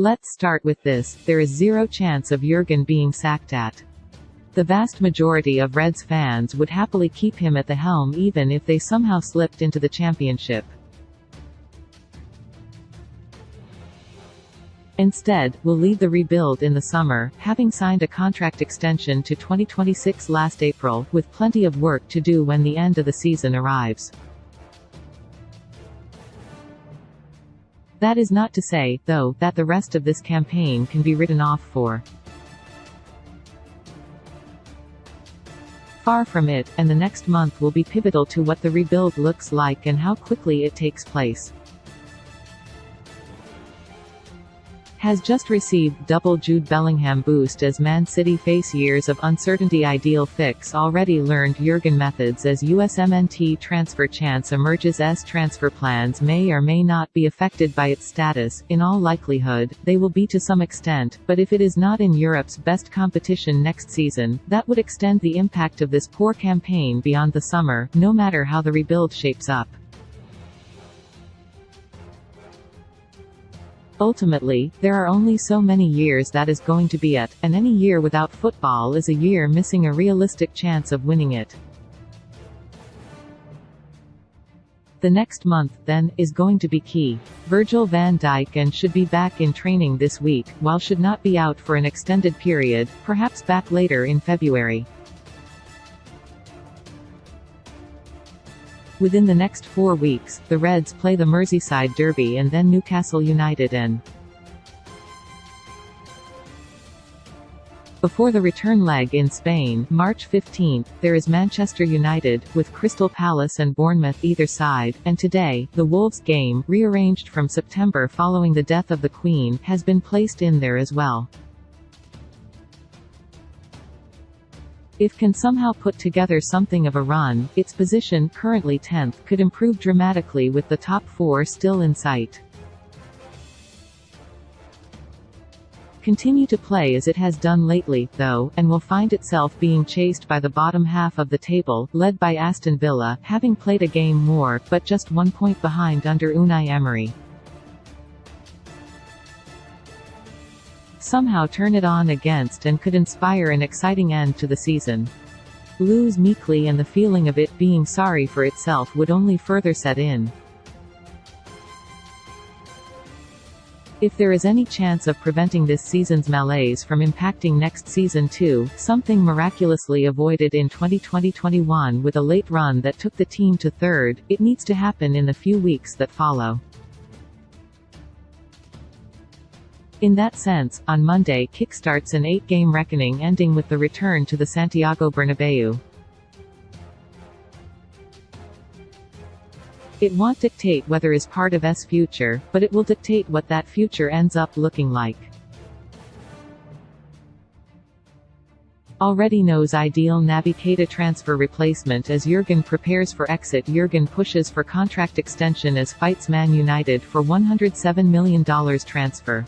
Let's start with this: there is zero chance of Jurgen being sacked at. The vast majority of Reds fans would happily keep him at the helm even if they somehow slipped into the championship. Instead, will lead the rebuild in the summer, having signed a contract extension to 2026 last April, with plenty of work to do when the end of the season arrives. That is not to say, though, that the rest of this campaign can be written off for. Far from it, and the next month will be pivotal to what the rebuild looks like and how quickly it takes place. Has just received double Jude Bellingham boost as Man City face years of uncertainty. Ideal fix. Already learned Jurgen methods as USMNT transfer chance emerges. Transfer plans may or may not be affected by its status. In all likelihood, they will be to some extent, but if it is not in Europe's best competition next season, that would extend the impact of this poor campaign beyond the summer, no matter how the rebuild shapes up. Ultimately, there are only so many years that is going to be at, and any year without football is a year missing a realistic chance of winning it. The next month, then, is going to be key. Virgil van Dijk and should be back in training this week, while should not be out for an extended period, perhaps back later in February. Within the next 4 weeks, the Reds play the Merseyside Derby and then Newcastle United and before the return leg in Spain, March 15, there is Manchester United, with Crystal Palace and Bournemouth either side, and today, the Wolves game, rearranged from September following the death of the Queen, has been placed in there as well. If can somehow put together something of a run, its position, currently 10th, could improve dramatically with the top 4 still in sight. Continue to play as it has done lately, though, and will find itself being chased by the bottom half of the table, led by Aston Villa, having played a game more, but just 1 point behind under Unai Emery. Somehow turn it on against and could inspire an exciting end to the season. Lose meekly and the feeling of it being sorry for itself would only further set in. If there is any chance of preventing this season's malaise from impacting next season too, something miraculously avoided in 2020-21 with a late run that took the team to third, it needs to happen in the few weeks that follow. In that sense, on Monday kickstarts an 8-game reckoning ending with the return to the Santiago Bernabéu. It won't dictate whether is part of S future, but it will dictate what that future ends up looking like. Already knows ideal Naby Keita transfer replacement as Jurgen prepares for exit. Jurgen pushes for contract extension as fights Man United for $107 million transfer.